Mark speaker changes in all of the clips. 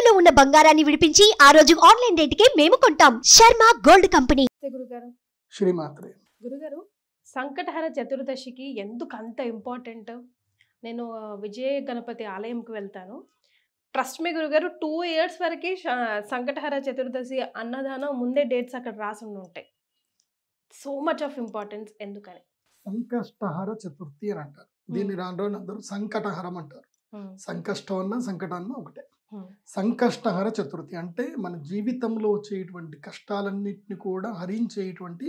Speaker 1: తాకట్టులో ఉన్న బంగారాన్ని విడిపించి ఆ రోజు ఆన్లైన్ రేటుకే మేము కొంటాం. Sharma gold company.
Speaker 2: గురుగారు
Speaker 3: శ్రీమాత్రే.
Speaker 2: గురుగారు సంకటహర చతుర్దశికి ఎందుకు అంత ఇంపార్టెంట్? నేను విజయ గణపతి ఆలయంకి వెళ్తాను. ట్రస్ట్ మీ గురుగారు, 2 years వరకు సంకటహర చతుర్దశి అన్నదానం ముందే డేట్స్ అక్కడ రాసి ఉంటాయి. సో మచ్ ఆఫ్ ఇంపార్టెన్స్ ఎందుకని?
Speaker 3: సంకష్టహర చతుర్థి అని అంటారు. దీన్ని రాను అందరూ సంకటహరం అంటారు. సంకష్టం అన్న సంకటాన్న ఒకటే. సంకష్టహర చతుర్థి అంటే మన జీవితంలో వచ్చేటువంటి కష్టాలన్నింటినీ కూడా హరించేటువంటి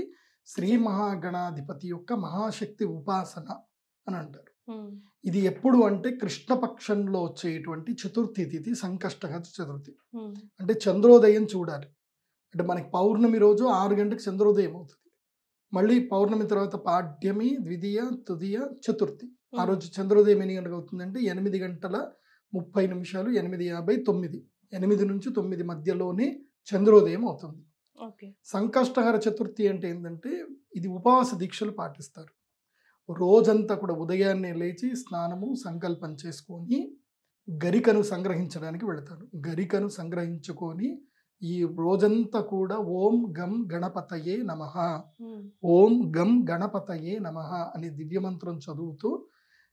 Speaker 3: శ్రీ మహాగణాధిపతి యొక్క మహాశక్తి ఉపాసన అని అంటారు. ఇది ఎప్పుడు అంటే కృష్ణపక్షంలో వచ్చేటువంటి చతుర్థి తిథి సంకష్టహర చతుర్థి. అంటే చంద్రోదయం చూడాలి. అంటే మనకి పౌర్ణమి రోజు 6 గంటలకు చంద్రోదయం అవుతుంది. మళ్ళీ పౌర్ణమి తర్వాత పాడ్యమి, ద్వితీయ, తృతీయ, చతుర్థి. ఆ రోజు చంద్రోదయం ఎన్ని గంటలకు అవుతుందంటే 8:30, 8:59, 8 నుంచి 9 మధ్యలోనే చంద్రోదయం అవుతుంది. సంకష్టహర చతుర్థి అంటే ఏంటంటే ఇది ఉపవాస దీక్షలు పాటిస్తారు. రోజంతా కూడా ఉదయాన్నే లేచి స్నానము సంకల్పం చేసుకొని గరికను సంగ్రహించడానికి వెళతారు. గరికను సంగ్రహించుకొని ఈ రోజంతా కూడా ఓం గం గణపతయే నమః, ఓం గం గణపతయే నమః అని దివ్యమంత్రం చదువుతూ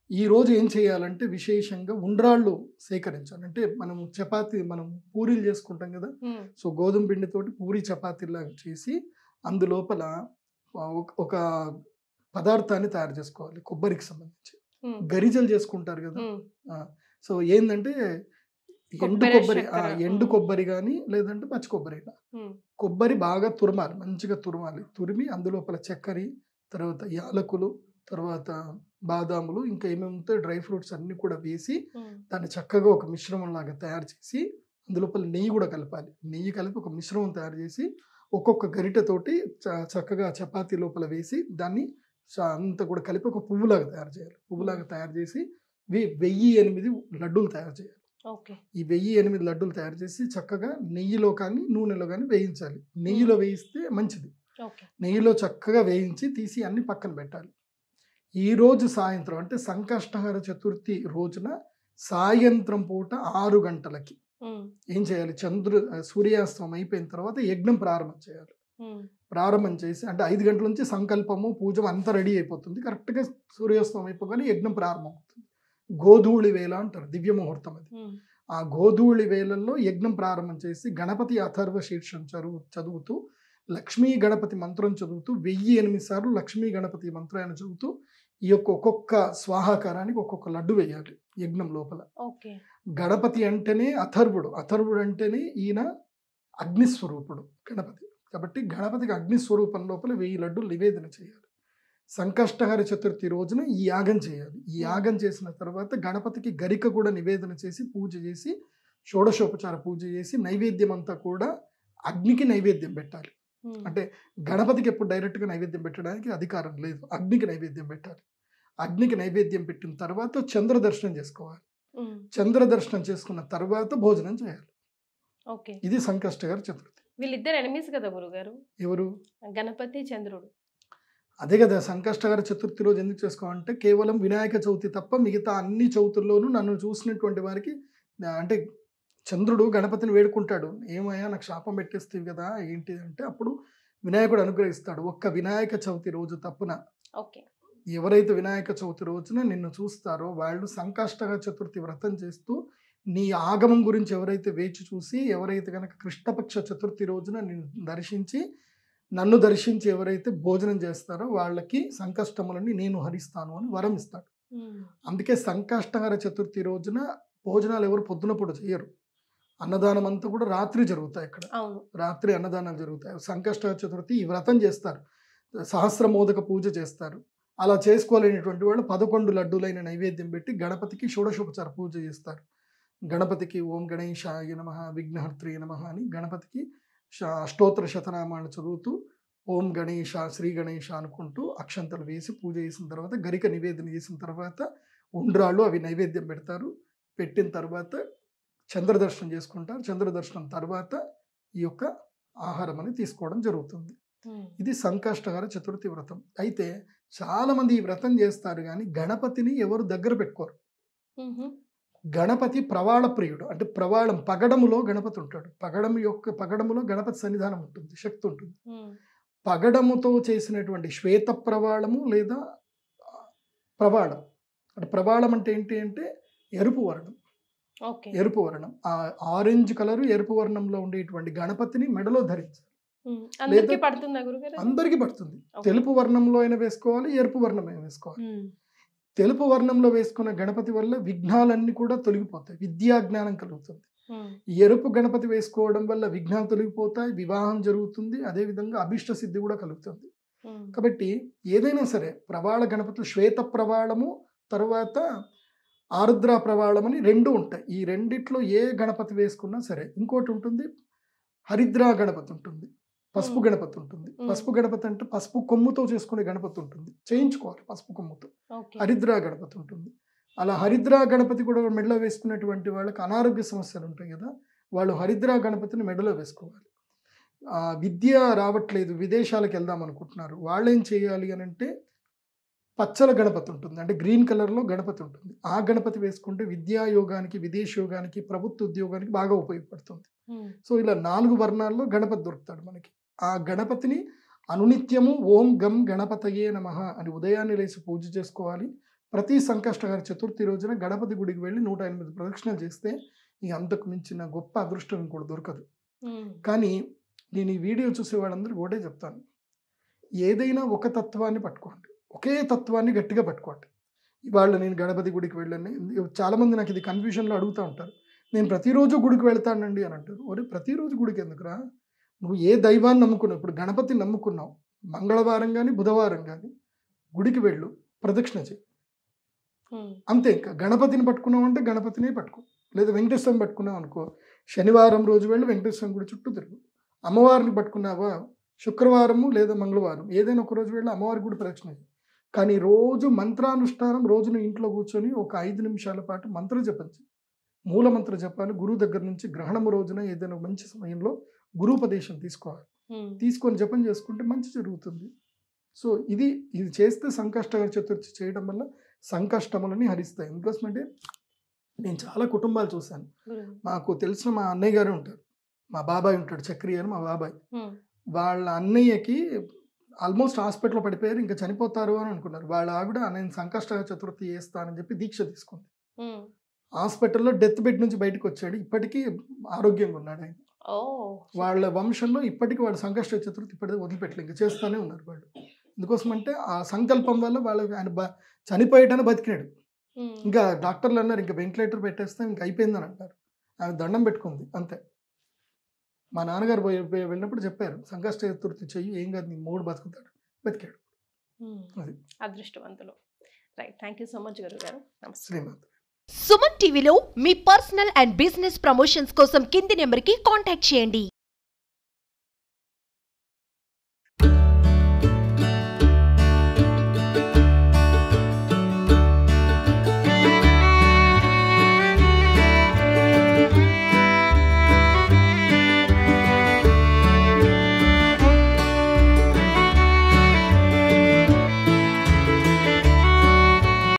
Speaker 3: ఈ రోజు ఏం చేయాలంటే విశేషంగా ఉండ్రాళ్ళు సేకరించాలి. అంటే మనం పూరీలు చేసుకుంటాం కదా, సో గోధుమ పిండితోటి పూరి చపాతీలాగా చేసి అందులోపల ఒక పదార్థాన్ని తయారు చేసుకోవాలి. కొబ్బరికి సంబంధించి గరిజలు చేసుకుంటారు కదా. సో ఏంటంటే ఎండు కొబ్బరి కానీ లేదంటే పచ్చి కొబ్బరి, కొబ్బరి బాగా తురమాలి, మంచిగా తురమాలి. తురిమి అందులోపల చక్కెర, తర్వాత యాలకులు, తర్వాత బాదాములు, ఇంకా ఏమేమి ఉంటాయి డ్రై ఫ్రూట్స్ అన్ని కూడా వేసి దాన్ని చక్కగా ఒక మిశ్రమం లాగా తయారు చేసి అందులోపల నెయ్యి కూడా కలపాలి. నెయ్యి కలిపి ఒక మిశ్రమం తయారు చేసి ఒక్కొక్క గరిటెతోటి చక్కగా చపాతీ లోపల వేసి దాన్ని అంతా కూడా కలిపి ఒక పువ్వులాగా తయారు చేయాలి. పువ్వులాగా తయారు చేసి 1008 లడ్డూలు తయారు చేయాలి. ఈ 1008 లడ్డూలు తయారు చేసి చక్కగా నెయ్యిలో కానీ నూనెలో కానీ వేయించాలి. నెయ్యిలో వేయిస్తే మంచిది. నెయ్యిలో చక్కగా వేయించి తీసి అన్ని పక్కన పెట్టాలి. ఈ రోజు సాయంత్రం అంటే సంకష్టహర చతుర్థి రోజున సాయంత్రం పూట 6 గంటలకి ఏం చేయాలి, సూర్యాస్తమం అయిపోయిన తర్వాత యజ్ఞం ప్రారంభం చేయాలి. ప్రారంభం చేసి అంటే 5 గంటల నుంచి సంకల్పము పూజ అంతా రెడీ అయిపోతుంది. కరెక్ట్గా సూర్యాస్తమం అయిపోగానే యజ్ఞం ప్రారంభం అవుతుంది. గోధూళి వేళ అంటారు, దివ్య ముహూర్తం అది. ఆ గోధూళి వేళల్లో యజ్ఞం ప్రారంభం చేసి గణపతి అథర్వ శీర్షం చదువుతూ లక్ష్మీ గణపతి మంత్రం చదువుతూ 1008 సార్లు లక్ష్మీ గణపతి మంత్రాన్ని చదువుతూ ఈ యొక్క ఒక్కొక్క స్వాహాకారానికి ఒక్కొక్క లడ్డు వేయాలి యజ్ఞం లోపల. గణపతి అంటేనే అథర్వుడు, అథర్వుడు అంటేనే ఈయన అగ్నిస్వరూపుడు గణపతి. కాబట్టి గణపతికి అగ్నిస్వరూపం లోపల 1000 లడ్డులు నివేదన చేయాలి. సంకష్టహర చతుర్థి రోజున ఈ యాగం చేయాలి. ఈ యాగం చేసిన తర్వాత గణపతికి గరిక కూడా నివేదన చేసి పూజ చేసి షోడశోపచార పూజ చేసి నైవేద్యం అంతా కూడా అగ్నికి నైవేద్యం పెట్టాలి. అంటే గణపతికి ఎప్పుడు డైరెక్ట్గా నైవేద్యం పెట్టడానికి అధికారం లేదు, అగ్నికి నైవేద్యం పెట్టాలి. అగ్నికి నైవేద్యం పెట్టిన తర్వాత చంద్ర దర్శనం చేసుకోవాలి. చంద్ర దర్శనం చేసుకున్న తర్వాత భోజనం చేయాలి. ఇది సంకష్టహర చతుర్థి.
Speaker 2: వీళ్ళిద్దరు ఎనిమీస్ కదా గురుగారు? ఎవరు? గణపతి, చంద్రుడు.
Speaker 3: అదే కదా సంకష్టహర చతుర్థి రోజు ఎందుకు చేసుకోవాలంటే కేవలం వినాయక చవితి తప్ప మిగతా అన్ని చవితుల్లోనూ నన్ను చూసినటువంటి వారికి అంటే చంద్రుడు గణపతిని వేడుకుంటాడు, ఏమయ్యా నాకు శాపం పెట్టేస్తుంది కదా ఏంటి అంటే అప్పుడు వినాయకుడు అనుగ్రహిస్తాడు. ఒక్క వినాయక చవితి రోజు తప్పున ఎవరైతే వినాయక చవితి రోజున నిన్ను చూస్తారో వాళ్ళు సంకష్టహర చతుర్థి వ్రతం చేస్తూ నీ ఆగమం గురించి ఎవరైతే వేచి చూసి ఎవరైతే కనుక కృష్ణపక్ష చతుర్థి రోజున నన్ను దర్శించి ఎవరైతే భోజనం చేస్తారో వాళ్ళకి సంకష్టములని నేను హరిస్తాను అని వరం ఇస్తాడు. అందుకే సంకష్టహర చతుర్థి రోజున భోజనాలు ఎవరు పొద్దునప్పుడు చేయరు. అన్నదానం అంతా కూడా రాత్రి జరుగుతాయి. అక్కడ రాత్రి అన్నదానాలు జరుగుతాయి. సంకష్టహర చతుర్థి ఈ వ్రతం చేస్తారు, సహస్రమోదక పూజ చేస్తారు. అలా చేసుకోలేనటువంటి వాళ్ళు 11 లడ్డూలైన నైవేద్యం పెట్టి గణపతికి షోడశోపచార పూజ చేస్తారు. గణపతికి ఓం గణేశాయ నమః విఘ్నహర్త్రే నమః అని గణపతికి అష్టోత్తర శతనామాలను చదువుతూ ఓం గణేశ శ్రీ గణేశ అనుకుంటూ అక్షంతలు వేసి పూజ చేసిన తర్వాత గరిక నివేదన చేసిన తర్వాత ఉండ్రాళ్ళు అవి నైవేద్యం పెడతారు. పెట్టిన తర్వాత చంద్రదర్శనం చేసుకుంటారు. చంద్రదర్శనం తర్వాత ఈ యొక్క ఆహారం అని తీసుకోవడం జరుగుతుంది. ఇది సంకష్టహర చతుర్థి వ్రతం. అయితే చాలా మంది ఈ వ్రతం చేస్తారు కానీ గణపతిని ఎవరు దగ్గర పెట్టుకోరు. గణపతి ప్రవాళ ప్రియుడు, అంటే ప్రవాళం పగడములో గణపతి ఉంటాడు. పగడములో గణపతి సన్నిధానం ఉంటుంది, శక్తి ఉంటుంది. పగడముతో చేసినటువంటి శ్వేత ప్రవాళము లేదా ప్రవాళం, అంటే ప్రవాళం అంటే ఏంటి అంటే ఎరుపు వర్ణం. ఎరుపు వర్ణం, ఆ ఆరెంజ్ కలర్ ఎరుపు వర్ణంలో ఉండేటువంటి గణపతిని మెడలో ధరించాలి. అందరికీ పడుతుంది. తెలుపు వర్ణంలో అయినా వేసుకోవాలి, ఎరుపు వర్ణం అయినా వేసుకోవాలి. తెలుపు వర్ణంలో వేసుకున్న గణపతి వల్ల విఘ్నాలన్నీ కూడా తొలగిపోతాయి, విద్యా జ్ఞానం కలుగుతుంది. ఎరుపు గణపతి వేసుకోవడం వల్ల విఘ్నాలు తొలగిపోతాయి, వివాహం జరుగుతుంది, అదేవిధంగా అభిష్ట సిద్ధి కూడా కలుగుతుంది. కాబట్టి ఏదైనా సరే ప్రవాళ గణపతులు శ్వేత ప్రవాళము తర్వాత ఆరుద్ర ప్రవాళం అని 2 ఉంటాయి. ఈ రెండిట్లో ఏ గణపతి వేసుకున్నా సరే. ఇంకోటి ఉంటుంది హరిద్రా గణపతి ఉంటుంది, పసుపు గణపతి ఉంటుంది. పసుపు గణపతి అంటే పసుపు కొమ్ముతో చేసుకునే గణపతి ఉంటుంది, చేయించుకోవాలి పసుపు కొమ్ముతో. హరిద్రా గణపతి ఉంటుంది. అలా హరిద్రా గణపతి కూడా మెడలో వేసుకునేటువంటి వాళ్ళకి అనారోగ్య సమస్యలు ఉంటాయి కదా, వాళ్ళు హరిద్రా గణపతిని మెడలో వేసుకోవాలి. విద్య రావట్లేదు, విదేశాలకు వెళ్దాం అనుకుంటున్నారు, వాళ్ళు ఏం చేయాలి అని అంటే పచ్చల గణపతి ఉంటుంది, అంటే గ్రీన్ కలర్లో గణపతి ఉంటుంది. ఆ గణపతి వేసుకుంటే విద్యా యోగానికి, విదేశ యోగానికి, ప్రభుత్వ ఉద్యోగానికి బాగా ఉపయోగపడుతుంది. సో ఇలా 4 వర్ణాల్లో గణపతి దొరుకుతాడు మనకి. ఆ గణపతిని అనునిత్యము ఓం గం గణపతయే నమః అని ఉదయాన్నే లేచి పూజ చేసుకోవాలి. ప్రతి సంకష్టహర చతుర్థి రోజున గణపతి గుడికి వెళ్ళి 108 ప్రదక్షిణలు చేస్తే ఇక అంతకు మించిన గొప్ప అదృష్టం కూడా దొరకదు. కానీ నేను ఈ వీడియో చూసే వాళ్ళందరికీ ఒకటే చెప్తాను, ఏదైనా ఒక తత్వాన్ని పట్టుకోండి, ఒకే తత్వాన్ని గట్టిగా పట్టుకోండి. ఇవాళ నేను గణపతి గుడికి వెళ్ళండి, చాలామంది నాకు ఇది కన్ఫ్యూజన్లో అడుగుతూ ఉంటారు, నేను ప్రతిరోజు గుడికి వెళ్తానండి అని అంటారు. ఒరే ప్రతిరోజు గుడికి ఎందుకురా, నువ్వు ఏ దైవాన్ని నమ్ముకున్నావు, ఇప్పుడు గణపతిని నమ్ముకున్నావు, మంగళవారం కానీ బుధవారం కానీ గుడికి వెళ్ళు, ప్రదక్షిణ చేయి, అంతే. ఇంకా గణపతిని పట్టుకున్నావు అంటే గణపతినే పట్టుకో, లేదా వెంకటేశ్వరం పట్టుకున్నావు అనుకో, శనివారం రోజు వెళ్ళి వెంకటేశ్వరం గుడి చుట్టూ తిరుగు. అమ్మవారిని పట్టుకున్నావా, శుక్రవారము లేదా మంగళవారం ఏదైనా ఒక రోజు వెళ్ళి అమ్మవారి గుడి ప్రదక్షిణ చేయి. కానీ రోజు మంత్రానుష్ఠానం, రోజున ఇంట్లో కూర్చొని ఒక 5 నిమిషాల పాటు మంత్ర జపం చేయి, మూల మంత్ర జపాలు. గురువు దగ్గర నుంచి గ్రహణము రోజున ఏదైనా మంచి సమయంలో గురుపదేశం తీసుకోవాలి, తీసుకొని జపం చేసుకుంటే మంచి జరుగుతుంది. సో ఇది చేస్తే సంకష్టహర చతుర్థి చేయడం వల్ల సంకష్టములని హరిస్తాయి. ఎందుకోసమంటే నేను చాలా కుటుంబాలు చూశాను, మాకు తెలిసిన మా అన్నయ్య గారు ఉంటారు, మా బాబాయ్ ఉంటాడు చక్రి అని, మా బాబాయ్ వాళ్ళ అన్నయ్యకి ఆల్మోస్ట్ హాస్పిటల్లో పడిపోయారు, ఇంకా చనిపోతారు అని అనుకున్నారు. వాళ్ళ ఆవిడ నేను సంకష్టహర చతుర్థి చేస్తానని చెప్పి దీక్ష తీసుకుంది. హాస్పిటల్లో డెత్ బెడ్ నుంచి బయటకు వచ్చాడు, ఇప్పటికీ ఆరోగ్యంగా ఉన్నాడు ఆయన. వాళ్ళ వంశంలో ఇప్పటికీ వాడు సంకష్ట చతుర్థి ఇప్పటికీ వదిలిపెట్టలేదు, ఇంకా చేస్తూనే ఉన్నారు వాళ్ళు. ఎందుకోసమంటే ఆ సంకల్పం వల్ల వాళ్ళకి ఆయన చనిపోయేటని బతికినాడు. ఇంకా డాక్టర్లు అన్నారు ఇంకా వెంటిలేటర్ పెట్టేస్తే ఇంకా అయిపోయిందని అంటారు. ఆమె దండం పెట్టుకుంది అంతే. మా నాన్నగారు వెళ్ళినప్పుడు చెప్పారు సంకష్ట చతుర్థి చెయ్యి, ఏం కాదు నీ మూడు బతుకుతాడు, బతికాడు. అది
Speaker 2: అదృష్టవంతులు. Right, thank you so much గురువు గారు. నమస్తే.
Speaker 3: శ్రీమాత.
Speaker 1: సుమన్ టీవీలో మీ పర్సనల్ అండ్ బిజినెస్ ప్రమోషన్స్ కోసం కింది నెంబర్కి కాంటాక్ట్ చేయండి.